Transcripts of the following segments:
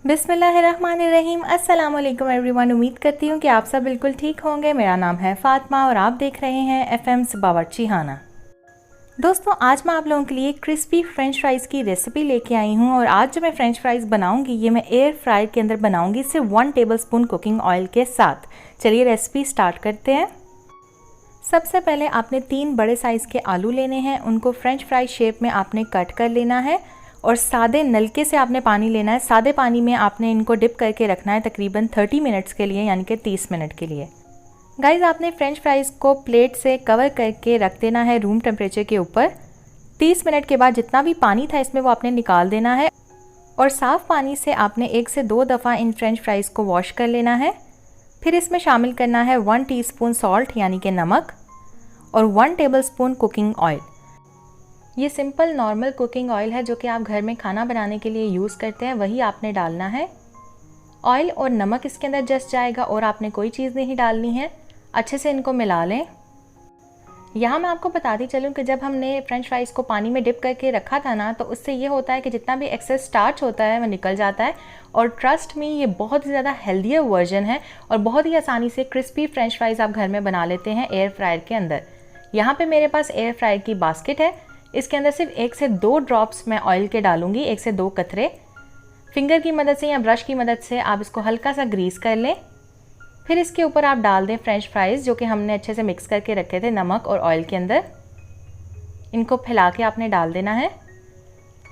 बिस्मिल्लाहिर्रहमानिर्रहीम। अस्सलाम वालेकुम एवरीवन। उम्मीद करती हूँ कि आप सब बिल्कुल ठीक होंगे। मेरा नाम है फ़ातिमा और आप देख रहे हैं एफएम्स बावर्ची खाना। दोस्तों, आज मैं आप लोगों के लिए क्रिस्पी फ्रेंच फ्राइज़ की रेसिपी लेके आई हूँ और आज जो मैं फ्रेंच फ्राइज़ बनाऊँगी ये मैं एयर फ्रायर के अंदर बनाऊँगी, सिर्फ 1 टेबलस्पून कुकिंग ऑयल के साथ। चलिए रेसिपी स्टार्ट करते हैं। सबसे पहले आपने 3 बड़े साइज़ के आलू लेने हैं, उनको फ्रेंच फ्राई शेप में आपने कट कर लेना है और सादे नलके से आपने पानी लेना है। सादे पानी में आपने इनको डिप करके रखना है तकरीबन 30 मिनट्स के लिए, यानी कि 30 मिनट के लिए। गाइस, आपने फ्रेंच फ्राइज़ को प्लेट से कवर करके रख देना है रूम टेम्परेचर के ऊपर। 30 मिनट के बाद जितना भी पानी था इसमें वो आपने निकाल देना है और साफ़ पानी से आपने 1 से 2 दफ़ा इन फ्रेंच फ्राइज़ को वॉश कर लेना है। फिर इसमें शामिल करना है 1 टीस्पून सॉल्ट यानी कि नमक और 1 टेबलस्पून कुकिंग ऑयल। ये सिंपल नॉर्मल कुकिंग ऑयल है जो कि आप घर में खाना बनाने के लिए यूज़ करते हैं, वही आपने डालना है। ऑयल और नमक इसके अंदर जस्ट जाएगा और आपने कोई चीज़ नहीं डालनी है। अच्छे से इनको मिला लें। यहाँ मैं आपको बताती चलूँ कि जब हमने फ्रेंच फ्राइज़ को पानी में डिप करके रखा था ना, तो उससे ये होता है कि जितना भी एक्सेस स्टार्च होता है वो निकल जाता है। और ट्रस्ट मी, ये बहुत ही ज़्यादा हेल्दियर वर्जन है और बहुत ही आसानी से क्रिस्पी फ्रेंच फ्राइज़ आप घर में बना लेते हैं एयर फ्रायर के अंदर। यहाँ पे मेरे पास एयर फ्रायर की बास्केट है, इसके अंदर सिर्फ 1 से 2 ड्रॉप्स मैं ऑयल के डालूंगी, 1 से 2 कतरे। फिंगर की मदद से या ब्रश की मदद से आप इसको हल्का सा ग्रीस कर लें। फिर इसके ऊपर आप डाल दें फ्रेंच फ्राइज़ जो कि हमने अच्छे से मिक्स करके रखे थे नमक और ऑयल के अंदर। इनको फैला के आपने डाल देना है।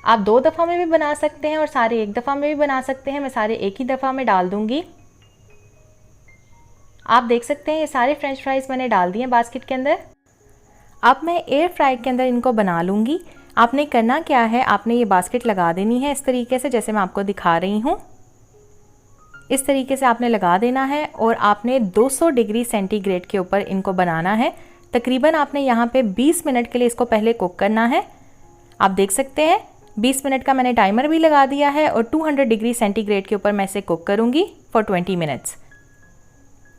आप 2 दफ़ा में भी बना सकते हैं और सारे 1 दफ़ा में भी बना सकते हैं। मैं सारे एक ही दफ़ा में डाल दूँगी। आप देख सकते हैं ये सारे फ्रेंच फ्राइज़ मैंने डाल दिए बास्केट के अंदर। अब मैं एयर फ्रायर के अंदर इनको बना लूँगी। आपने करना क्या है, आपने ये बास्केट लगा देनी है इस तरीके से जैसे मैं आपको दिखा रही हूँ। इस तरीके से आपने लगा देना है और आपने 200 डिग्री सेंटीग्रेड के ऊपर इनको बनाना है। तकरीबन आपने यहाँ पे 20 मिनट के लिए इसको पहले कुक करना है। आप देख सकते हैं 20 मिनट का मैंने टाइमर भी लगा दिया है और 200 डिग्री सेंटीग्रेड के ऊपर मैं इसे कुक करूँगी फॉर 20 मिनट्स।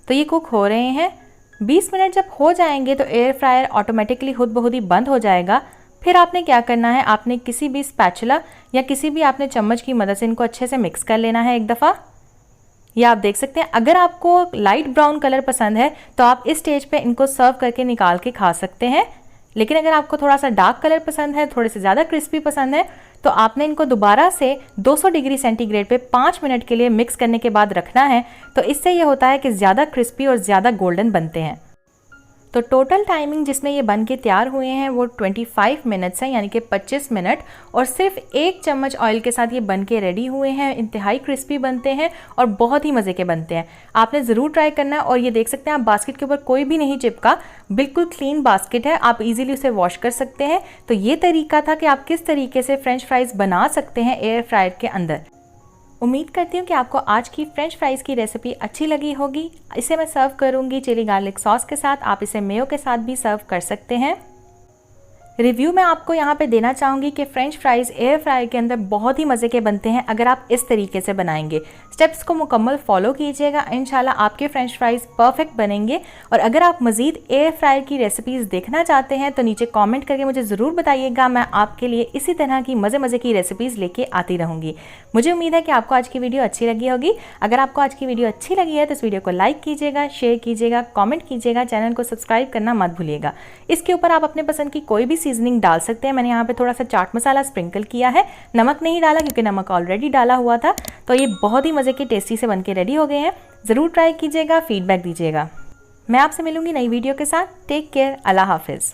तो ये कुक हो रहे हैं। 20 मिनट जब हो जाएंगे तो एयर फ्रायर ऑटोमेटिकली खुद ब खुद ही बंद हो जाएगा। फिर आपने क्या करना है, आपने किसी भी स्पैचुला या किसी भी आपने चम्मच की मदद से इनको अच्छे से मिक्स कर लेना है एक दफ़ा। या आप देख सकते हैं अगर आपको लाइट ब्राउन कलर पसंद है तो आप इस स्टेज पे इनको सर्व करके निकाल के खा सकते हैं। लेकिन अगर आपको थोड़ा सा डार्क कलर पसंद है, थोड़े से ज़्यादा क्रिस्पी पसंद है, तो आपने इनको दोबारा से 200 डिग्री सेंटीग्रेड पे 5 मिनट के लिए मिक्स करने के बाद रखना है। तो इससे ये होता है कि ज़्यादा क्रिस्पी और ज़्यादा गोल्डन बनते हैं। तो टोटल टाइमिंग जिसमें ये बन के तैयार हुए हैं वो 25 मिनट्स है, यानी कि 25 मिनट। और सिर्फ 1 चम्मच ऑयल के साथ ये बन के रेडी हुए हैं। इंतहाई क्रिस्पी बनते हैं और बहुत ही मज़े के बनते हैं। आपने ज़रूर ट्राई करना है। और ये देख सकते हैं आप बास्केट के ऊपर कोई भी नहीं चिपका, बिल्कुल क्लीन बास्केट है, आप इजीली उसे वॉश कर सकते हैं। तो ये तरीका था कि आप किस तरीके से फ्रेंच फ्राइज़ बना सकते हैं एयर फ्रायर के अंदर। उम्मीद करती हूँ कि आपको आज की फ्रेंच फ्राइज़ की रेसिपी अच्छी लगी होगी। इसे मैं सर्व करूँगी चिली गार्लिक सॉस के साथ। आप इसे मेयो के साथ भी सर्व कर सकते हैं। रिव्यू में आपको यहाँ पे देना चाहूँगी कि फ्रेंच फ्राइज़ एयर फ्रायर के अंदर बहुत ही मज़े के बनते हैं अगर आप इस तरीके से बनाएंगे। स्टेप्स को मुकम्मल फॉलो कीजिएगा, इंशाल्लाह आपके फ्रेंच फ्राइज़ परफेक्ट बनेंगे। और अगर आप मज़ीद एयर फ्रायर की रेसिपीज़ देखना चाहते हैं तो नीचे कमेंट करके मुझे ज़रूर बताइएगा। मैं आपके लिए इसी तरह की मज़े की रेसिपीज़ लेके आती रहूँगी। मुझे उम्मीद है कि आपको आज की वीडियो अच्छी लगी होगी। अगर आपको आज की वीडियो अच्छी लगी है तो इस वीडियो को लाइक कीजिएगा, शेयर कीजिएगा, कॉमेंट कीजिएगा, चैनल को सब्सक्राइब करना मत भूलिएगा। इसके ऊपर आप अपने पसंद की कोई भी सीजनिंग डाल सकते हैं। मैंने यहाँ पे थोड़ा सा चाट मसाला स्प्रिंकल किया है, नमक नहीं डाला क्योंकि नमक ऑलरेडी डाला हुआ था। तो ये बहुत ही मज़े के टेस्टी से बनके रेडी हो गए हैं। ज़रूर ट्राई कीजिएगा, फीडबैक दीजिएगा। मैं आपसे मिलूंगी नई वीडियो के साथ। टेक केयर, अल्लाह हाफिज़।